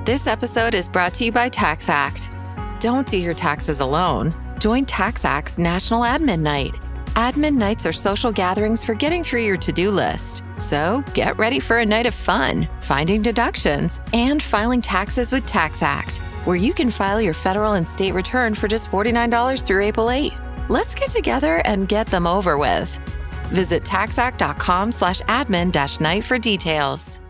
This episode is brought to you by TaxAct. Don't do your taxes alone. Join TaxAct's National Admin Night. Admin nights are social gatherings for getting through your to-do list. So get ready for a night of fun, finding deductions, and filing taxes with TaxAct, where you can file your federal and state return for just $49 through April 8. Let's get together and get them over with. Visit taxact.com/admin-night for details.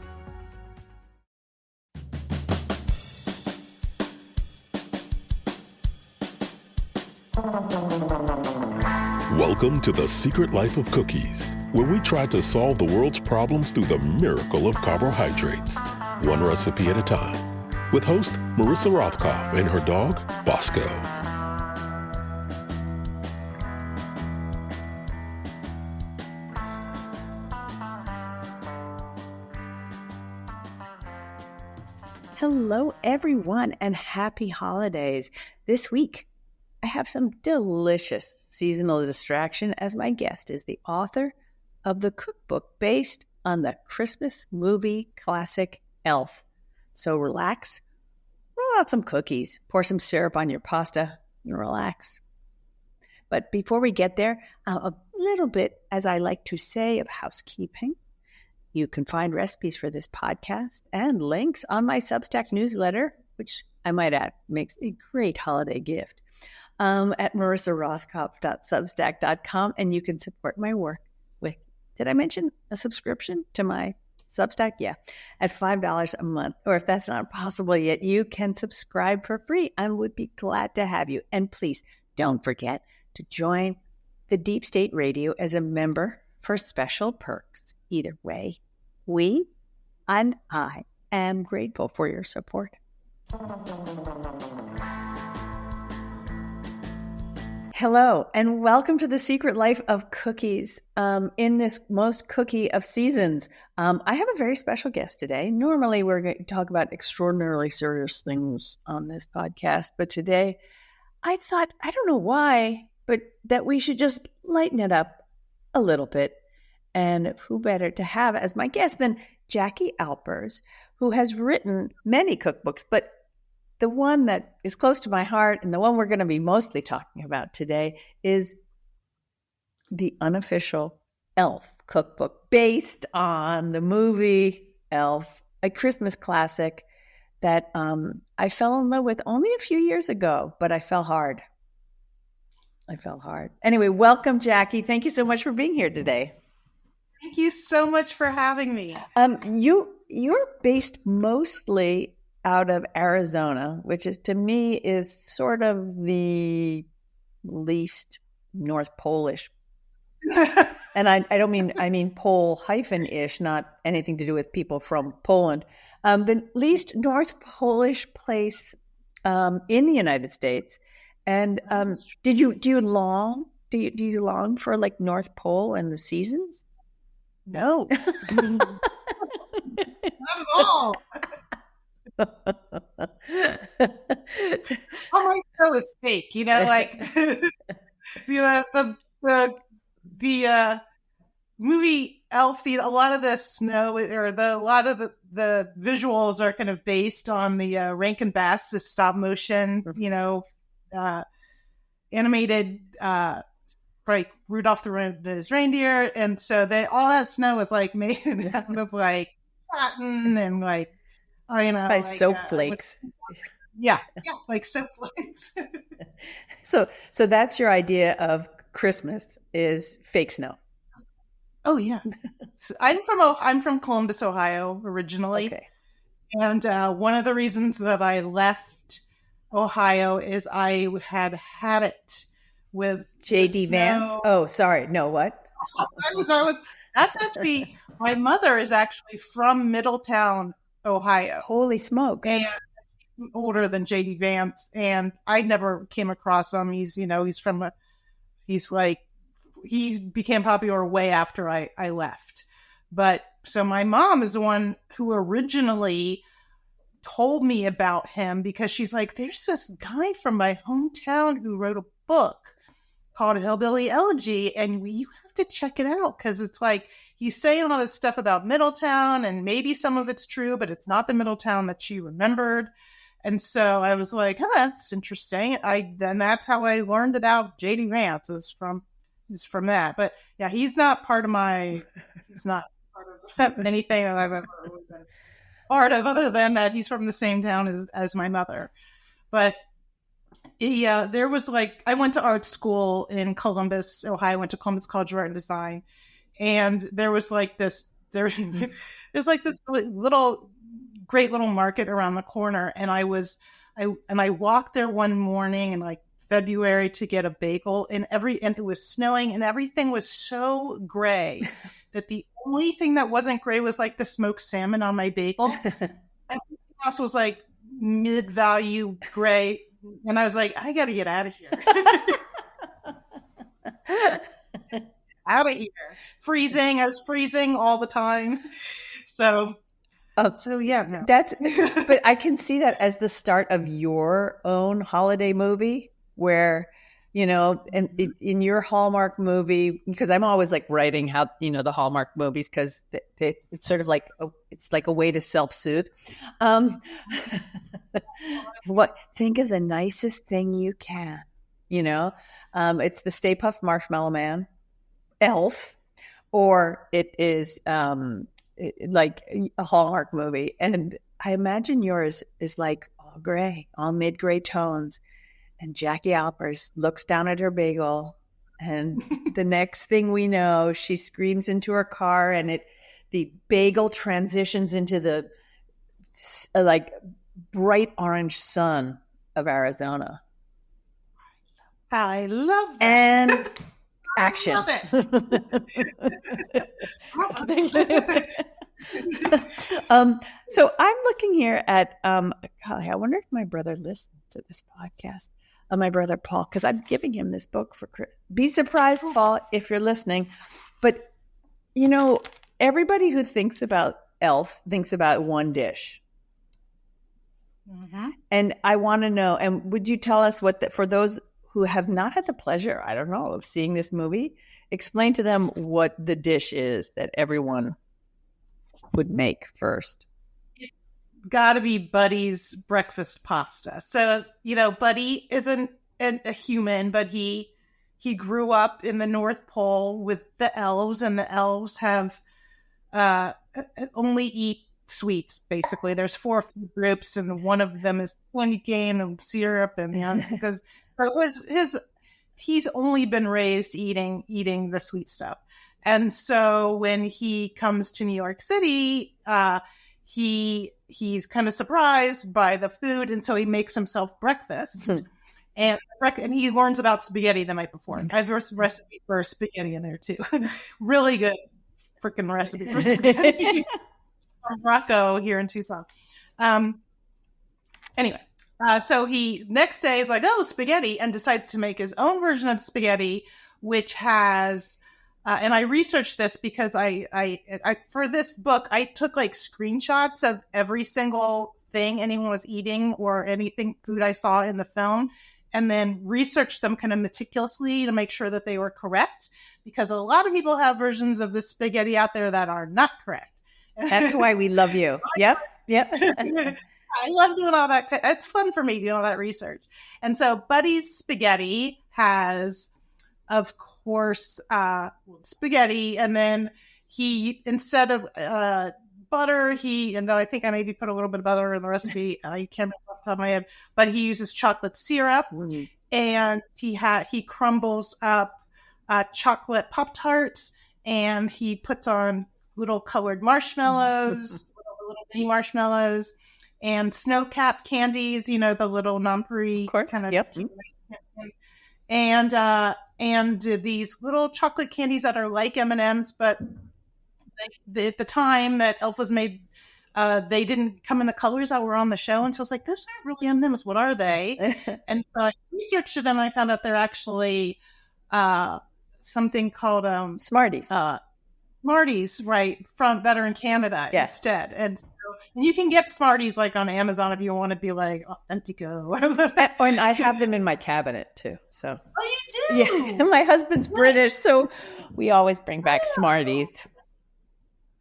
Welcome to The Secret Life of Cookies, where we try to solve the world's problems through the miracle of carbohydrates, one recipe at a time, with host Marissa Rothkopf and her dog, Bosco. Hello, everyone, and happy holidays. This week, I have some delicious seasonal distraction as my guest is the author of the cookbook based on the Christmas movie classic Elf. So relax, roll out some cookies, pour some syrup on your pasta, and relax. But before we get there, a little bit, as I like to say, of housekeeping. You can find recipes for this podcast and links on my Substack newsletter, which I might add makes a great holiday gift, at marissarothkopf.substack.com. And you can support my work with, did I mention a subscription to my Substack? Yeah, at $5 a month. Or if that's not possible yet, you can subscribe for free. I would be glad to have you. And please don't forget to join the Deep State Radio as a member for special perks. Either way, we and I am grateful for your support. Hello, and welcome to The Secret Life of Cookies. In this most cookie of seasons, I have a very special guest today. Normally, we're going to talk about extraordinarily serious things on this podcast, but today, I thought, I don't know why, but that we should just lighten it up a little bit. And who better to have as my guest than Jackie Alpers, who has written many cookbooks, but the one that is close to my heart and the one we're going to be mostly talking about today is the Unofficial Elf cookbook based on the movie Elf, a Christmas classic that I fell in love with only a few years ago, but I fell hard. Anyway, welcome, Jackie. Thank you so much for being here today. Thank you so much for having me. You're based mostly out of Arizona, which is to me is sort of the least North Polish. And I mean Pole -ish, not anything to do with people from Poland. The least North Polish place in the United States. And do you long for like North Pole and the seasons? No, not at all. All my show is fake, like the movie Elf. A lot of the snow or a lot of the visuals are kind of based on the Rankin Bass, the stop motion, animated. Like Rudolph the Red-Nosed Reindeer, and so all that snow was like made out of like cotton and like by like, soap flakes. Like soap flakes. So that's your idea of Christmas is fake snow. Oh yeah, so I'm from Columbus, Ohio originally, okay. And one of the reasons that I left Ohio is I had it with J.D. Vance. Oh, sorry. No, what? That's actually, my mother is actually from Middletown, Ohio. Holy smokes. And older than J.D. Vance. And I never came across him. He became popular way after I left. But so my mom is the one who originally told me about him because she's like, there's this guy from my hometown who wrote a book called Hillbilly Elegy, and you have to check it out because it's like he's saying all this stuff about Middletown, and maybe some of it's true, but it's not the Middletown that she remembered. And so I was like, oh, that's interesting. Then that's how I learned about J.D. Vance is from that. But yeah, he's not part of anything that I've ever been part of, other than that he's from the same town as my mother. But yeah, there was I went to art school in Columbus, Ohio. I went to Columbus College of Art and Design, and there was there's this great little market around the corner, and I walked there one morning in February to get a bagel, and it was snowing, and everything was so gray that the only thing that wasn't gray was the smoked salmon on my bagel. Everything else was mid-value gray. And I was like, I got to get out of here. Out of here. Freezing. I was freezing all the time. So yeah. No. But I can see that as the start of your own holiday movie where, and in your Hallmark movie, because I'm always writing how, the Hallmark movies, because it's sort of it's like a way to self-soothe. Think of the nicest thing you can, it's the Stay Puft Marshmallow Man, Elf, or it is like a Hallmark movie. And I imagine yours is all gray, all mid-gray tones. And Jackie Alpers looks down at her bagel, and the next thing we know, she screams into her car, and the bagel transitions into the bright orange sun of Arizona. I love that. And action. I love it. So I'm looking here at, golly, I wonder if my brother listens to this podcast. My brother Paul, because I'm giving him this book for Christmas. Be surprised, Paul, if you're listening. But, everybody who thinks about Elf thinks about one dish. Mm-hmm. And I want to know, and would you tell us for those who have not had the pleasure, I don't know, of seeing this movie, explain to them what the dish is that everyone would make first. Got to be Buddy's breakfast pasta. So, Buddy isn't a human, but he grew up in the North Pole with the elves, and the elves have only eat sweets, basically. There's 4 food groups, and one of them is plantain and syrup, and because he's only been raised eating the sweet stuff. And so when he comes to New York City, he's kind of surprised by the food, and so he makes himself breakfast. And he learns about spaghetti the night before. I have a recipe for spaghetti in there too. Really good freaking recipe for spaghetti from Rocco here in Tucson. Anyway, so he next day is like, oh, spaghetti, and decides to make his own version of spaghetti, which has and I researched this because I for this book, I took screenshots of every single thing anyone was eating or food I saw in the film, and then researched them kind of meticulously to make sure that they were correct, because a lot of people have versions of this spaghetti out there that are not correct. That's why we love you. Yep. I love doing all that. It's fun for me doing all that research. And so Buddy's spaghetti has, of course, spaghetti, and then he, instead of butter, and then I think I maybe put a little bit of butter in the recipe. I can't remember off the top of my head, but he uses chocolate syrup, and he crumbles up chocolate Pop-Tarts, and he puts on little colored marshmallows, little mini marshmallows, and snow-capped candies, the little nonpareil kind of. Yep. And these little chocolate candies that are like M&Ms, but at the time that Elf was made, they didn't come in the colors that were on the show. And so I was like, those aren't really M&Ms. What are they? And so I researched it, and I found out they're actually something called Smarties. Smarties, right, that are in Canada instead. And so, and you can get Smarties on Amazon if you want to be Authentico. And I have them in my cabinet too. So. Oh, you do? Yeah. My husband's British, so we always bring back Smarties.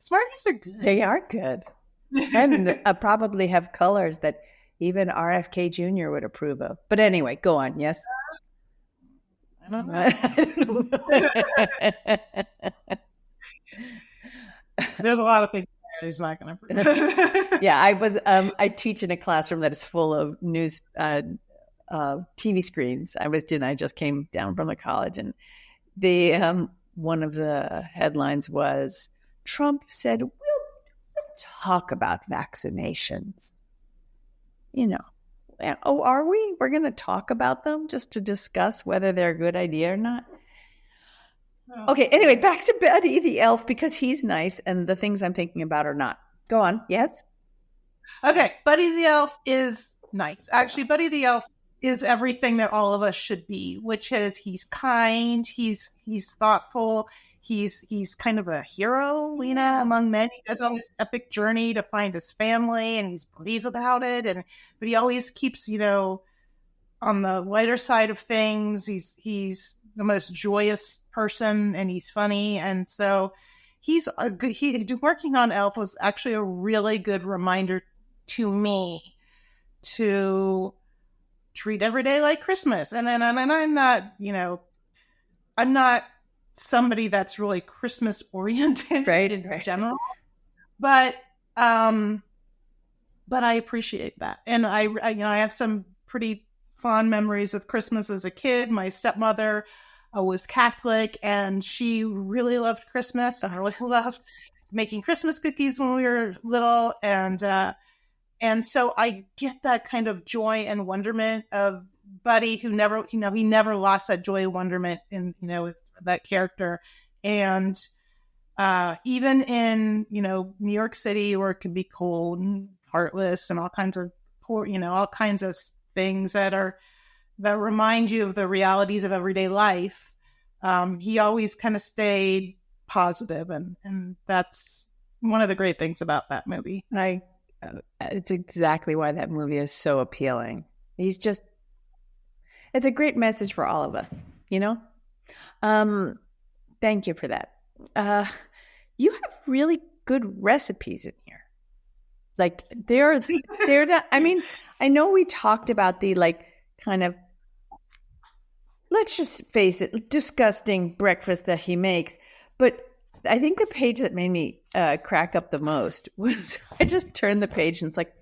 Smarties are good. They are good. And probably have colors that even RFK Jr. would approve of. But anyway, go on. Yes? I don't know. There's a lot of things he's not going to approve. Yeah, I teach in a classroom that is full of news TV screens. I just came down from a college, and the one of the headlines was Trump said, we'll talk about vaccinations. Oh, are we? We're going to talk about them just to discuss whether they're a good idea or not. Oh. Okay, anyway, back to Buddy the Elf, because he's nice and the things I'm thinking about are not. Go on. Yes? Okay, Buddy the Elf is nice. Actually, Buddy the Elf is everything that all of us should be, which is he's kind, he's thoughtful, he's kind of a hero, among men. He goes on this epic journey to find his family, and he's brave about it. But he always keeps, on the lighter side of things. He's the most joyous person, and he's funny, and so working on Elf was actually a really good reminder to me to treat every day like Christmas. And I'm not, I'm not somebody that's really Christmas oriented in general, but I appreciate that. And I have some pretty fond memories of Christmas as a kid. My stepmother was Catholic, and she really loved Christmas. I really loved making Christmas cookies when we were little. And so I get that kind of joy and wonderment of Buddy, who never, he never lost that joy and wonderment in, with that character. And even in, New York City, where it can be cold and heartless and all kinds of all kinds of things that remind you of the realities of everyday life, he always kind of stayed positive, and that's one of the great things about that movie. It's exactly why that movie is so appealing. It's a great message for all of us, Thank you for that. You have really good recipes in here. Like they're not, I know we talked about the kind of, let's just face it, disgusting breakfast that he makes, but I think the page that made me crack up the most was I just turned the page and it's like,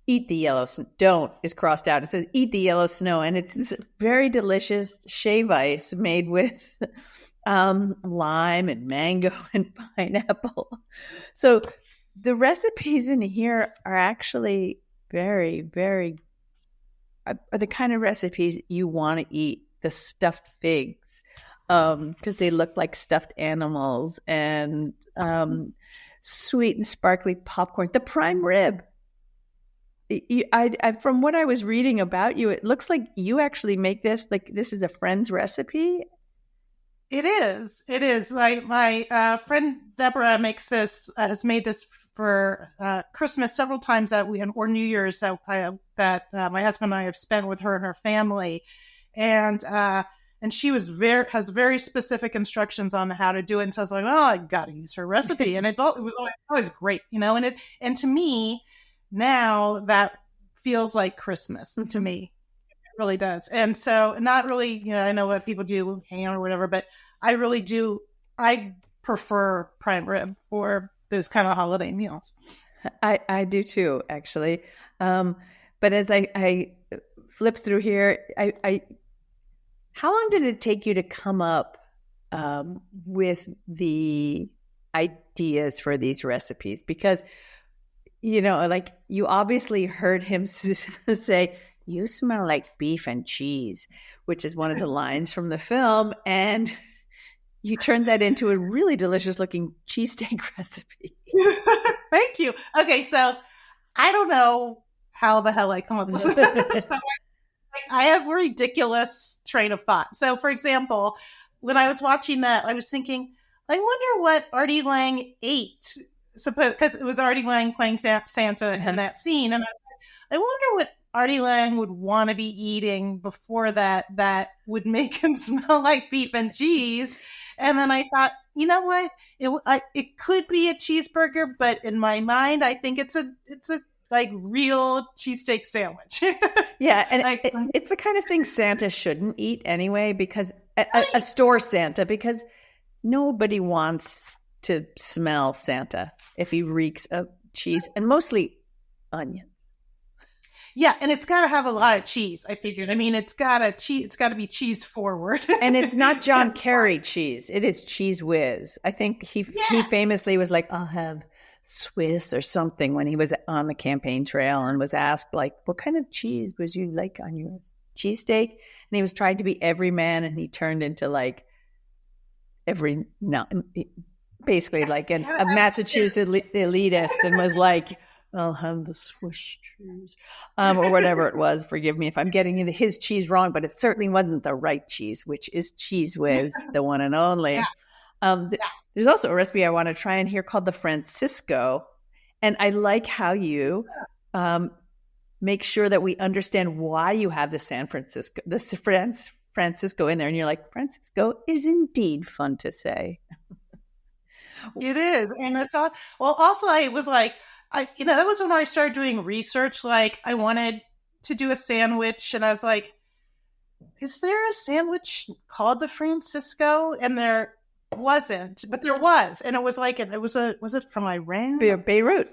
eat the yellow snow. Don't is crossed out. It says, eat the yellow snow. And it's this very delicious shave ice made with lime and mango and pineapple. So the recipes in here are actually very, very, are the kind of recipes you want to eat. The stuffed figs, because they look like stuffed animals, and sweet and sparkly popcorn. The prime rib. I from what I was reading about you, it looks like you actually make this. Like this is a friend's recipe. It is. My friend Deborah has made this for Christmas several times or New Year's that my husband and I have spent with her and her family. And she has very specific instructions on how to do it. And so I was like, oh, I got to use her recipe. And it was always great, and to me now that feels like Christmas to me. It really does. And so not really, I know what people do, hang out or whatever, but I really do. I prefer prime rib for those kind of holiday meals. I do too, actually. But as I flip through here, how long did it take you to come up with the ideas for these recipes? Because, you obviously heard him say, you smell like beef and cheese, which is one of the lines from the film. And you turned that into a really delicious looking cheesesteak recipe. Thank you. Okay, so I don't know how the hell I come up with this. I have a ridiculous train of thought. So, for example, when I was watching that, I was thinking, I wonder what Artie Lang ate. Because it was Artie Lang playing Santa in that scene. And I was like, I wonder what Artie Lang would want to be eating before that would make him smell like beef and cheese. And then I thought, you know what? It could be a cheeseburger, but in my mind, I think it's a like real cheesesteak sandwich. Yeah, and it's the kind of thing Santa shouldn't eat anyway, because a store Santa, because nobody wants to smell Santa if he reeks of cheese and mostly onions. Yeah, and it's got to have a lot of cheese, I figured. I mean, it's got to be cheese forward. And it's not John Kerry cheese. It is Cheese Whiz. I think he famously was like, I'll have Swiss or something when he was on the campaign trail and was asked, like, what kind of cheese would you like on your cheesesteak? And he was trying to be every man, and he turned into like basically like a Massachusetts elitist, and was like, I'll have the Swiss cheese, or whatever it was. Forgive me if I'm getting his cheese wrong, but it certainly wasn't the right cheese, which is Cheese Whiz, the one and only. There's also a recipe I want to try in here called the Francisco, and I like how you make sure that we understand why you have the Francisco in there, and you're like, Francisco is indeed fun to say. It is, and it's all. Well, also I was like, that was when I started doing research. Like, I wanted to do a sandwich, and I was like, is there a sandwich called the Francisco? And there wasn't, but there was, and it was like, was it from Iran? Beirut.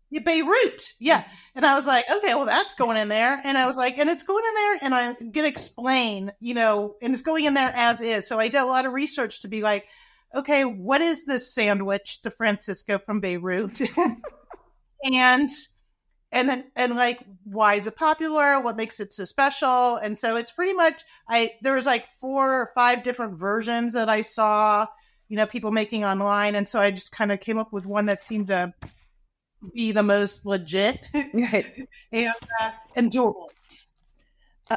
Yeah, Beirut. Yeah. And I was like, okay, well, that's going in there. And I was like, and it's going in there, and I'm going to explain, and it's going in there as is. So I did a lot of research to be like, okay, what is this sandwich, the Francisco from Beirut? and like, why is it popular? What makes it so special? And so it's pretty much, there was like 4 or 5 different versions that I saw, people making online. And so I just kind of came up with one that seemed to be the most legit, right, and doable.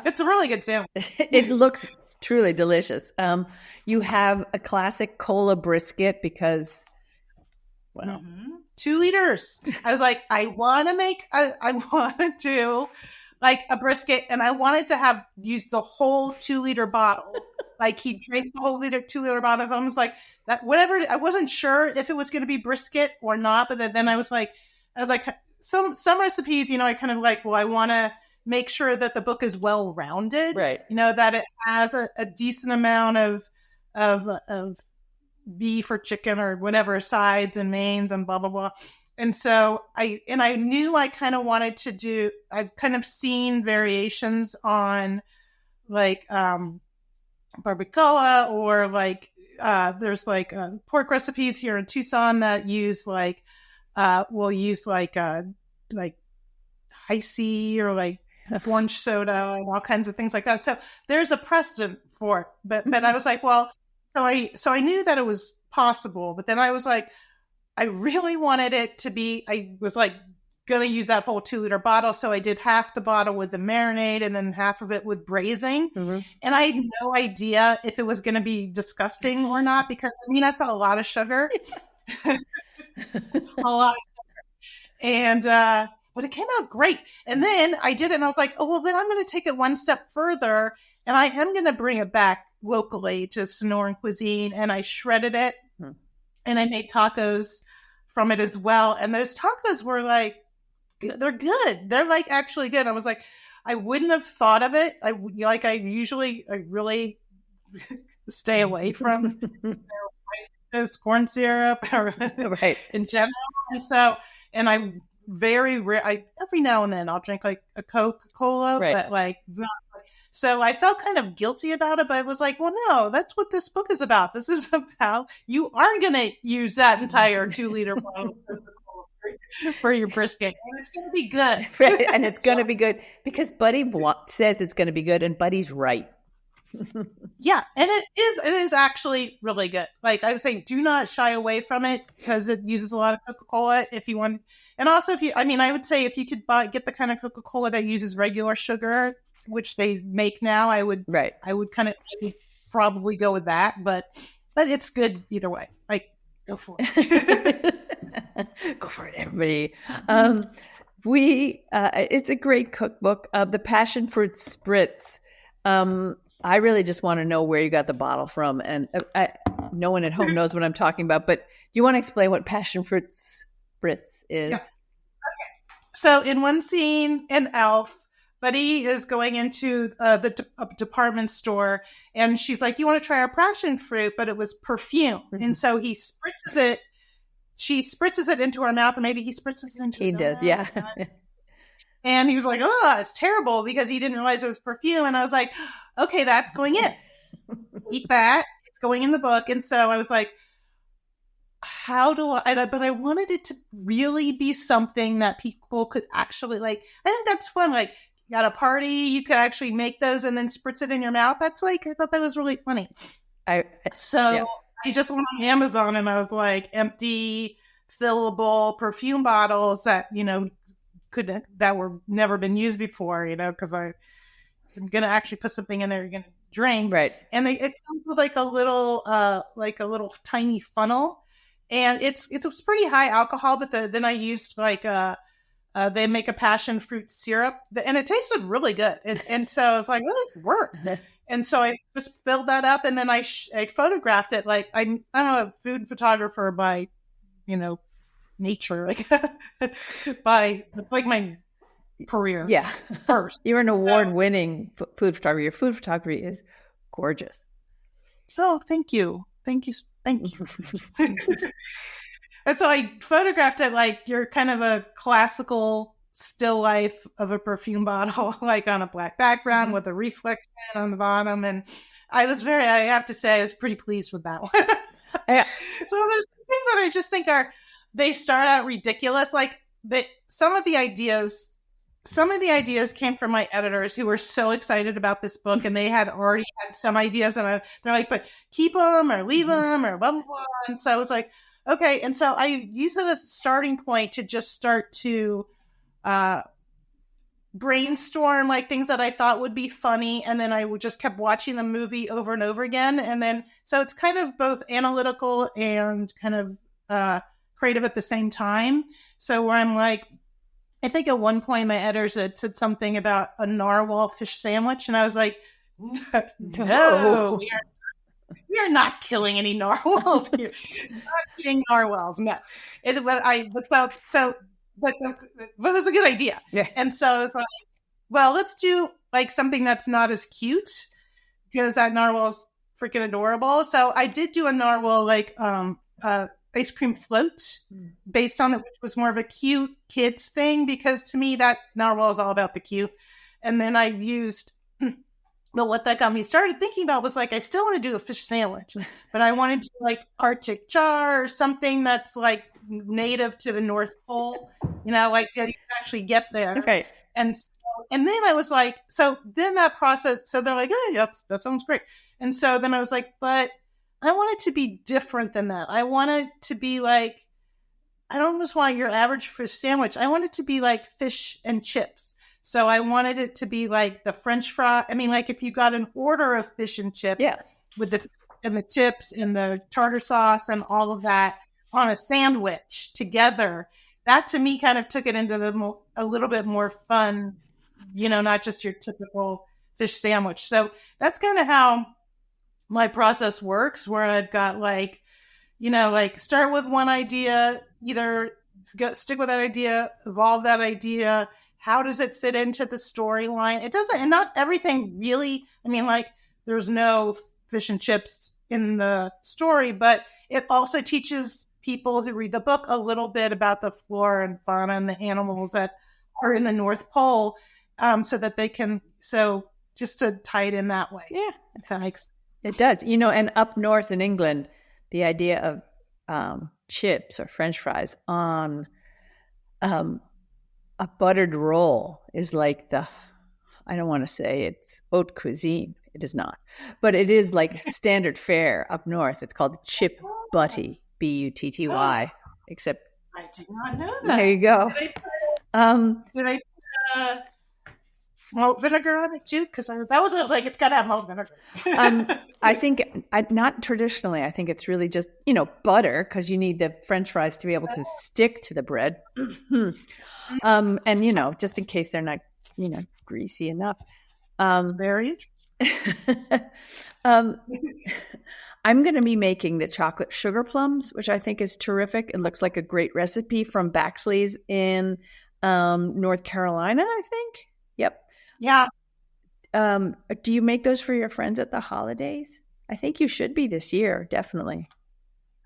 It's a really good sandwich. It looks truly delicious. You have a classic cola brisket because, 2 liters. I was like, I want to do like a brisket, and I wanted to use the whole 2-liter bottle. Like, he drinks the whole 2-liter bottle. I was like, that, whatever. I wasn't sure if it was going to be brisket or not, but then I was like, some recipes, I kind of like, well, I want to make sure that the book is well-rounded, right? That it has a decent amount of beef or chicken or whatever sides and mains and blah, blah, blah. And so I knew I kind of wanted to do, I've kind of seen variations on like barbacoa, or like there's like pork recipes here in Tucson that use like, we'll use like Hi-C or like orange soda and all kinds of things like that. So there's a precedent for it. But I was like, well, so I knew that it was possible, but then I was like, I really wanted it to be, I was like going to use that whole 2-liter bottle. So I did half the bottle with the marinade and then half of it with braising. Mm-hmm. And I had no idea if it was going to be disgusting or not, because that's a lot of sugar. A lot of sugar. And, but it came out great. And then I did it, and I was like, oh, well, then I'm going to take it one step further, and I am going to bring it back locally to Sonoran cuisine. And I shredded it, and I made tacos from it as well. And those tacos were like, they're good. They're like actually good. I was like, I wouldn't have thought of it. I really stay away from those corn syrup right in general. And so, and I every now and then I'll drink like a Coca-Cola, right, but like not. So I felt kind of guilty about it, but I was like, well, no, that's what this book is about. This is about, you are going to use that entire 2-liter bottle for your brisket, and it's going to be good. Right, and it's going to be good because Buddy says it's going to be good, and Buddy's right. Yeah, and it is actually really good. Like I would say, do not shy away from it because it uses a lot of Coca-Cola if you want. And also, I would say if you could get the kind of Coca-Cola that uses regular sugar, which they make now, I would probably go with that, but it's good either way. Like, go for it. Go for it, everybody. It's a great cookbook. The Passion Fruit Spritz. I really just want to know where you got the bottle from, and no one at home knows what I'm talking about, but do you want to explain what passion fruit spritz is? Yeah. So in one scene in Elf, Buddy is going into the department store, and she's like, "You want to try our passion fruit?" But it was perfume, and so he spritzes it. She spritzes it into her mouth, and maybe he spritzes it into his does, mouth. yeah. And he was like, "Oh, it's terrible," because he didn't realize it was perfume. And I was like, "Okay, that's going in. Eat that. It's going in the book." And so I was like, how do but I wanted it to really be something that people could actually like. I think that's fun. Like, at a party, you could actually make those and then spritz it in your mouth. That's like, I thought that was really funny. I just went on Amazon and I was like, empty, fillable perfume bottles that, that were never been used before, because I'm going to actually put something in there you're going to drink. Right. And it comes with like a little tiny funnel. And it was pretty high alcohol, but then I used they make a passion fruit syrup, and it tasted really good. And so I was like, well, this worked. And so I just filled that up, and then I photographed it. Like, I'm a food photographer by, nature. Like, it's like my career. Yeah. First. You're an award-winning food photographer. Your food photography is gorgeous. So thank you. And so I photographed it like you're kind of a classical still life of a perfume bottle, like on a black background with a reflection on the bottom. And I have to say, I was pretty pleased with that one. Yeah. So there's things that I just think they start out ridiculous. Like some of the ideas came from my editors who were so excited about this book, and they had already had some ideas, and they're like, but keep them or leave them or blah, blah, blah. And so I was like, okay. And so I used it as a starting point to just start to brainstorm like things that I thought would be funny. And then I just kept watching the movie over and over again. And then, so it's kind of both analytical and kind of creative at the same time. So where I'm like, I think at one point my editors had said something about a narwhal fish sandwich. And I was like, no, we are not killing any narwhals here. We're not eating narwhals. No. But it was a good idea. Yeah. And so I was like, well, let's do like something that's not as cute, because that narwhal is freaking adorable. So I did do a narwhal like ice cream float based on it, which was more of a cute kids thing, because to me that narwhal is all about the cute. And then I used, well, what that got me started thinking about was like, I still want to do a fish sandwich, but I wanted to like Arctic char or something that's like native to the North Pole, like that you can actually get there. Right. And then I was like, so then that process, so they're like, oh, yeah, that sounds great. And so then I was like, but I want it to be different than that. I want it to be like, I don't just want your average fish sandwich. I want it to be like fish and chips. So I wanted it to be like the French fry. I mean, like if you got an order of fish and chips with the chips and the tartar sauce and all of that on a sandwich together, that to me kind of took it into a little bit more fun, not just your typical fish sandwich. So that's kind of how my process works, where I've got like, like start with one idea, either stick with that idea, evolve that idea. How does it fit into the storyline? It doesn't, and not everything really, I mean, like there's no fish and chips in the story, but it also teaches people who read the book a little bit about the flora and fauna and the animals that are in the North Pole, so that they can, just to tie it in that way. Yeah. If that makes sense. It does. And up north in England, the idea of chips or French fries on a buttered roll is like I don't want to say it's haute cuisine. It is not. But it is like standard fare up north. It's called chip butty, Butty, except I did not know that. There you go. Did I put malt vinegar on it too? Because that was like, it's got to have malt vinegar. I think not traditionally. I think it's really just, butter, because you need the French fries to be able to stick to the bread. And, just in case they're not, greasy enough. Very interesting. I'm going to be making the chocolate sugar plums, which I think is terrific. It looks like a great recipe from Baxley's in North Carolina, I think. Yep. Yeah. Do you make those for your friends at the holidays? I think you should be this year, definitely.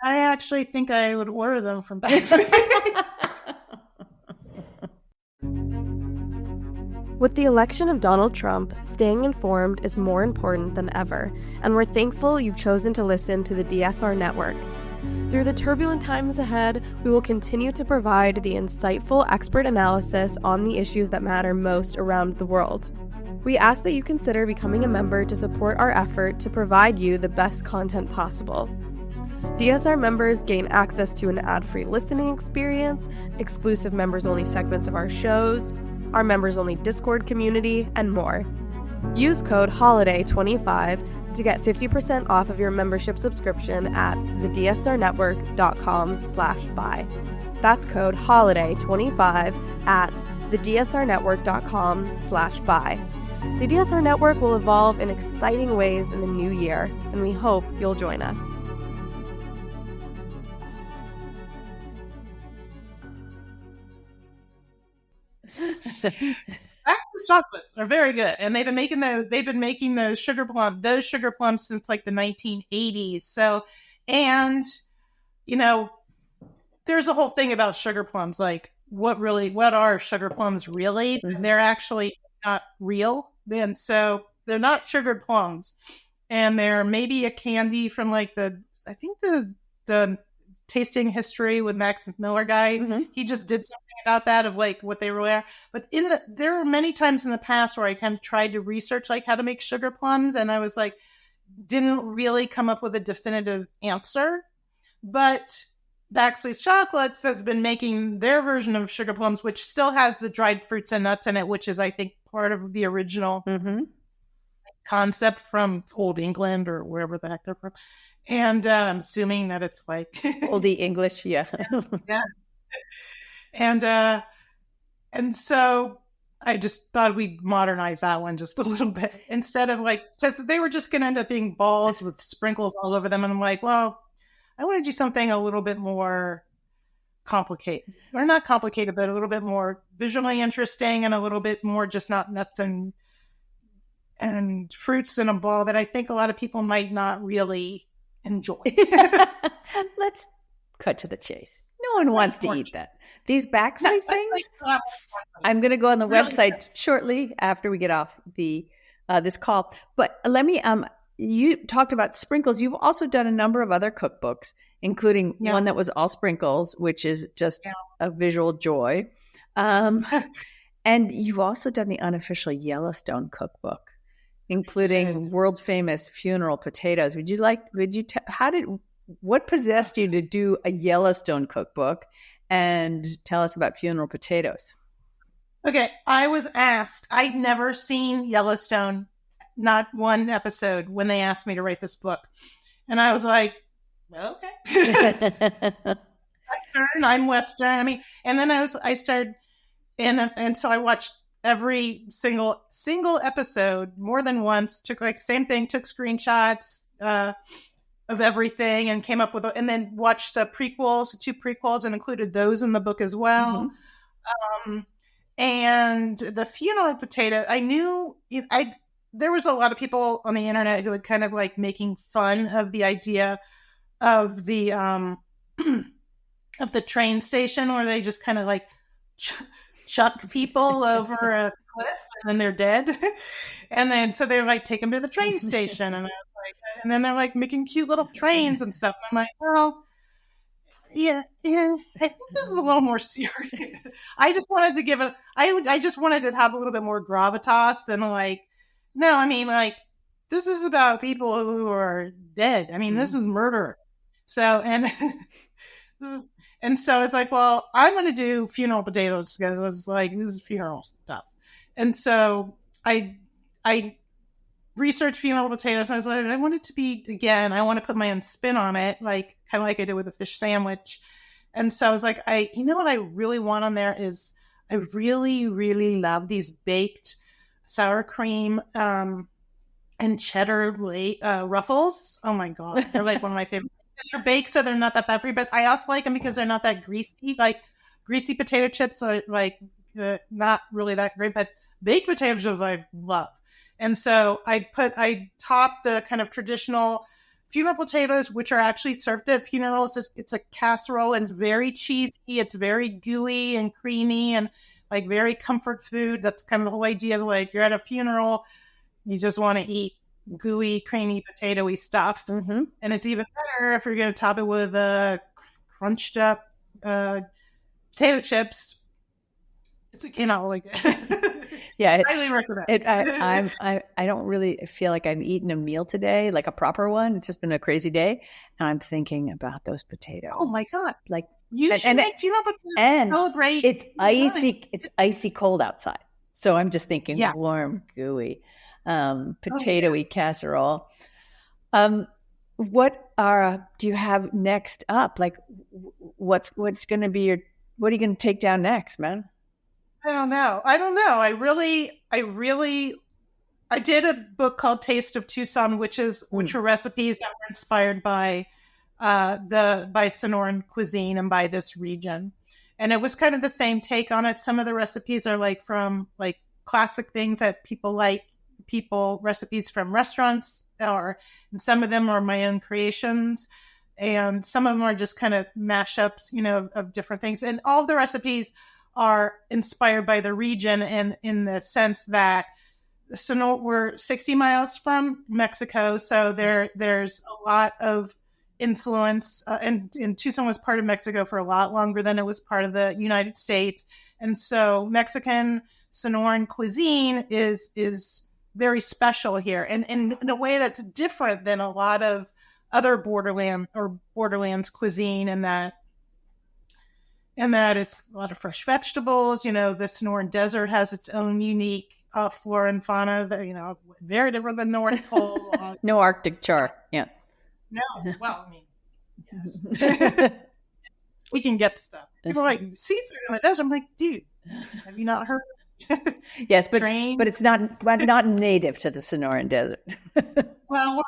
I actually think I would order them from Baxley. With the election of Donald Trump, staying informed is more important than ever, and we're thankful you've chosen to listen to the DSR Network. Through the turbulent times ahead, we will continue to provide the insightful expert analysis on the issues that matter most around the world. We ask that you consider becoming a member to support our effort to provide you the best content possible. DSR members gain access to an ad-free listening experience, exclusive members-only segments of our shows, our members-only Discord community, and more. Use code HOLIDAY25 to get 50% off of your membership subscription at thedsrnetwork.com/buy. That's code HOLIDAY25 at thedsrnetwork.com/buy. The DSR Network will evolve in exciting ways in the new year, and we hope you'll join us. Baxley's chocolates are very good, and they've been making those sugar plums since like the 1980s. So, and there's a whole thing about sugar plums, like what are sugar plums really? Mm-hmm. They're actually not real. Then so they're not sugared plums, and they're maybe a candy from like the tasting history with Max Miller guy. Mm-hmm. He just did something about that of like what they were. But there were many times in the past where I kind of tried to research like how to make sugar plums, and I was like, didn't really come up with a definitive answer. But Baxley's Chocolates has been making their version of sugar plums, which still has the dried fruits and nuts in it, which is, I think, part of the original concept from Old England or wherever the heck they're from. And I'm assuming that it's like Oldie English, yeah. Yeah. And so I just thought we'd modernize that one just a little bit instead of like, because they were just going to end up being balls with sprinkles all over them. And I'm like, well, I want to do something a little bit more complicated, or not complicated, but a little bit more visually interesting and a little bit more just not nuts and fruits in a ball that I think a lot of people might not really enjoy. Let's cut to the chase. No one wants to eat that. These Baxley's things. I'm going to go on the website shortly after we get off the this call. But let me. You talked about sprinkles. You've also done a number of other cookbooks, including one that was all sprinkles, which is just a visual joy. And you've also done the unofficial Yellowstone cookbook, including world famous funeral potatoes. What possessed you to do a Yellowstone cookbook, and tell us about funeral potatoes? Okay. I was asked, I'd never seen Yellowstone, not one episode, when they asked me to write this book. And I was like, okay. Western, I'm Western. I mean, and then I started, and so I watched every single episode more than once, took screenshots of everything and came up with, and then watched the two prequels and included those in the book as well. Mm-hmm. And the funeral potato, I knew there was a lot of people on the internet who had kind of like making fun of the idea of the of the train station where they just kind of like chuck people over a cliff and then they're dead. And then so they're like, take them to the train station. And I was like, and then they're like making cute little trains and stuff. And I'm like, well, yeah, I think this is a little more serious. I just wanted to give it, I just wanted to have a little bit more gravitas than like, no, I mean, like, this is about people who are dead. I mean, this is murder. So, and so it's like, well, I'm going to do funeral potatoes because it's like, this is funeral stuff. And so I researched funeral potatoes, and I was like, I want it to be, again, I want to put my own spin on it, like kind of like I did with the fish sandwich. And so I was like, you know what I really want on there is, I really, really love these baked sour cream and cheddar ruffles. Oh my God. They're like one of my favorite. They're baked, so they're not that peppery, but I also like them because they're not that greasy. Like greasy potato chips are not really that great, but baked potato chips I love. And so I top the kind of traditional funeral potatoes, which are actually served at funerals. It's a casserole. It's very cheesy. It's very gooey and creamy and like very comfort food. That's kind of the whole idea is like you're at a funeral, you just want to eat gooey, creamy, potatoy stuff. Mm-hmm. And it's even better if you're going to top it with crunched up potato chips. It came out really good. Yeah, highly recommend. I don't really feel like I've eaten a meal today, like a proper one. It's just been a crazy day, and I'm thinking about those potatoes. Oh my God! Like you should make funeral potatoes and celebrate. It's icy. It's icy cold outside, so I'm just thinking warm, gooey, potatoy casserole. What do you have next up? Like, what's going to be what are you going to take down next, man? I don't know. I did a book called Taste of Tucson, which were recipes that were inspired by Sonoran cuisine and by this region. And it was kind of the same take on it. Some of the recipes are like from like classic things that people like, recipes from restaurants, and some of them are my own creations. And some of them are just kind of mashups, of different things. And all of the recipes are inspired by the region, and in the sense that Sonora, we're 60 miles from Mexico, so there's a lot of influence, and Tucson was part of Mexico for a lot longer than it was part of the United States, and so Mexican Sonoran cuisine is very special here, and in a way that's different than a lot of other borderlands cuisine, in that it's a lot of fresh vegetables. The Sonoran Desert has its own unique flora and fauna that, very different than North Pole. No Arctic char. Yeah. No. Well, I mean, yes. We can get stuff. People are like, seafood in the desert. I'm like, dude, have you not heard? Yes, but it's not native to the Sonoran Desert. Well,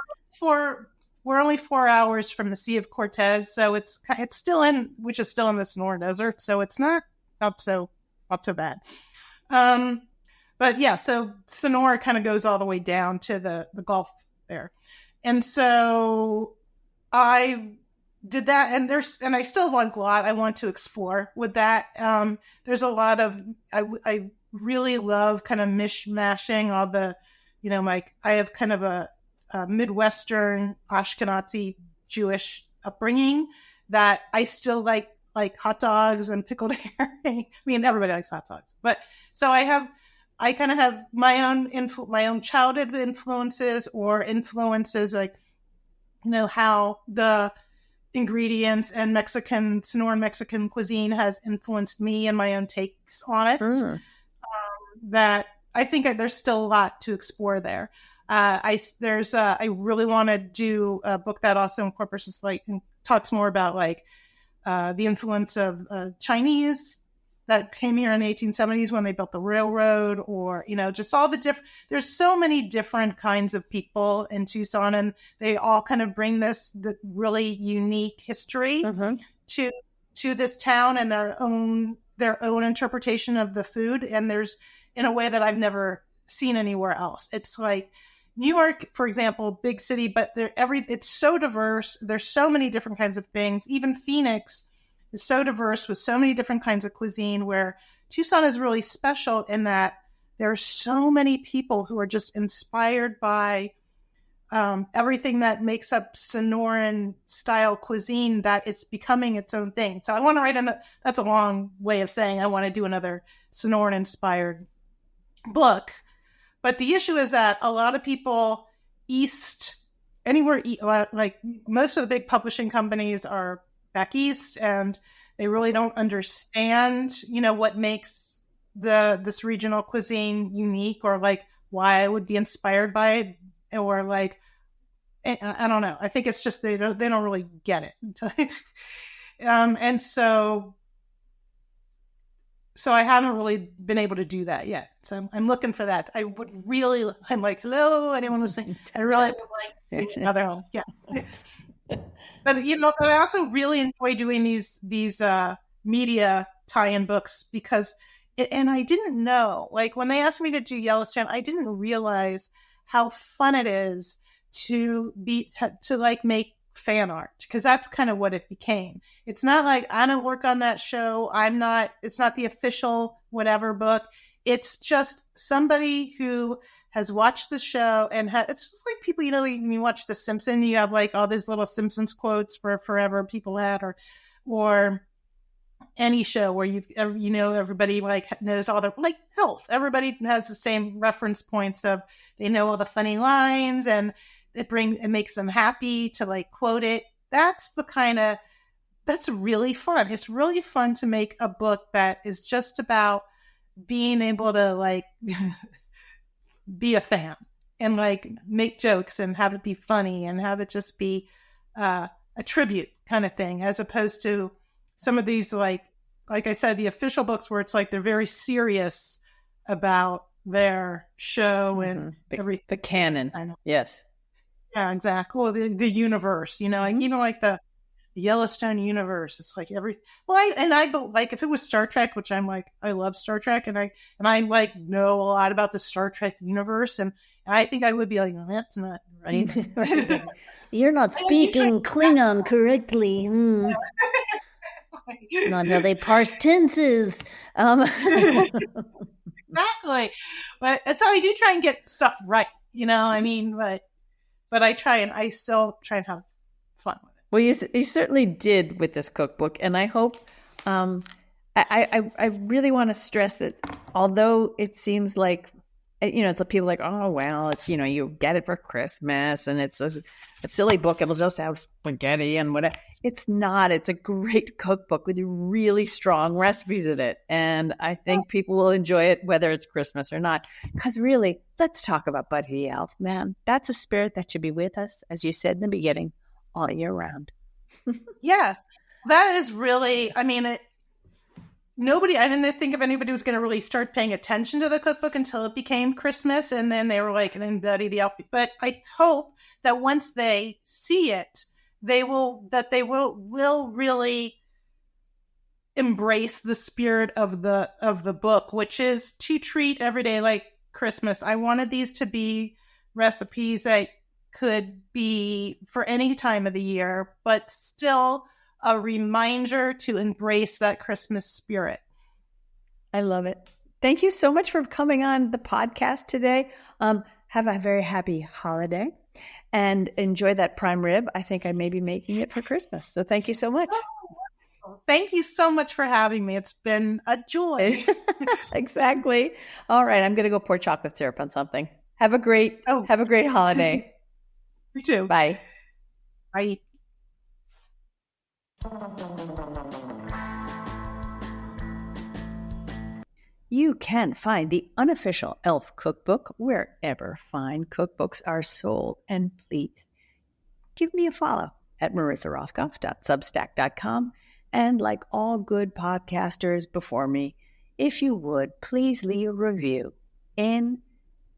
we're only 4 hours from the Sea of Cortez, so it's still in the Sonoran Desert, so it's not so bad. But yeah, so Sonora kind of goes all the way down to the Gulf there, and so I did that, and I still have a lot I want to explore with that. There's a lot of I really love kind of mishmashing all the, I have kind of a Midwestern Ashkenazi Jewish upbringing that I still like hot dogs and pickled herring. I mean, everybody likes hot dogs, but so I kind of have my own childhood influences, or influences like, how the ingredients and Sonoran Mexican cuisine has influenced me and my own takes on it. Sure. That I think there's still a lot to explore there. I really want to do a book that also incorporates and talks more about the influence of Chinese that came here in the 1870s when they built the railroad, or just all the different. There's so many different kinds of people in Tucson, and they all kind of bring the really unique history to this town and their own interpretation of the food. And there's, in a way that I've never seen anywhere else. It's like New York, for example, big city, but it's so diverse. There's so many different kinds of things. Even Phoenix is so diverse with so many different kinds of cuisine, where Tucson is really special in that there are so many people who are just inspired by everything that makes up Sonoran style cuisine, that it's becoming its own thing. So I want to write that's a long way of saying I want to do another Sonoran inspired book. But the issue is that a lot of people like most of the big publishing companies are back east, and they really don't understand, what makes this regional cuisine unique, or like why I would be inspired by it, or like, I don't know. I think it's just they don't really get it. And so So I haven't really been able to do that yet. So I'm looking for that. I'm like, hello, anyone listening? I really would like another home. Yeah. But, but I also really enjoy doing these media tie-in books because, and I didn't know, like when they asked me to do Yellowstone, I didn't realize how fun it is to make fan art, because that's kind of what it became. It's not like I don't work on that show. It's not the official whatever book. It's just somebody who has watched the show and it's just like people, when you watch The Simpsons, you have like all these little Simpsons quotes for forever people had, or any show where everybody like knows all the like health. Everybody has the same reference points of they know all the funny lines and it makes them happy to like quote it. That's really fun. It's really fun to make a book that is just about being able to like be a fan and like make jokes and have it be funny and have it just be a tribute kind of thing, as opposed to some of these like I said, the official books where it's like they're very serious about their show and everything. The canon. I know. Yes. Yeah, exactly. Well, the universe, like even like the Yellowstone universe. It's like like if it was Star Trek, which I'm like, I love Star Trek, and I like know a lot about the Star Trek universe, and I think I would be like, that's not right. You're not speaking Klingon correctly. Not how they parse tenses. Exactly. But so I do try and get stuff right, but I still try and have fun with it. Well, you certainly did with this cookbook, and I hope I really want to stress that although it seems like it's like people like, oh well, it's you get it for Christmas and it's a silly book, it'll just have spaghetti and whatever. It's not. It's a great cookbook with really strong recipes in it, and I think people will enjoy it whether it's Christmas or not. Because really, let's talk about Buddy the Elf, man. That's a spirit that should be with us, as you said in the beginning, all year round. Yes, that is really. I mean, I didn't think if anybody was going to really start paying attention to the cookbook until it became Christmas, and then they were like, and then Buddy the Elf. But I hope that once they see it, they will really embrace the spirit of the book, which is to treat every day like Christmas. I wanted these to be recipes that could be for any time of the year, but still a reminder to embrace that Christmas spirit. I love it. Thank you so much for coming on the podcast today. Have a very happy holiday and enjoy that prime rib. I think I may be making it for Christmas. So thank you so much. Thank you so much for having me. It's been a joy. Exactly. All right. I'm going to go pour chocolate syrup on something. Have a great holiday. You too. Bye. Bye. You can find the Unofficial Elf Cookbook wherever fine cookbooks are sold. And please give me a follow at marissarothkopf.substack.com. And like all good podcasters before me, if you would, please leave a review in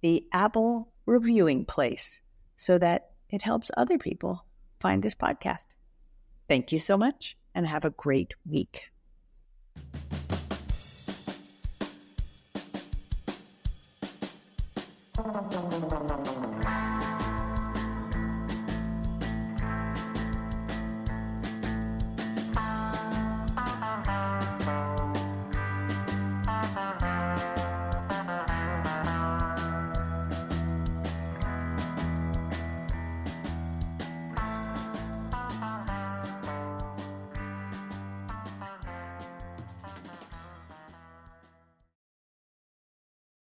the Apple reviewing place so that it helps other people find this podcast. Thank you so much and have a great week.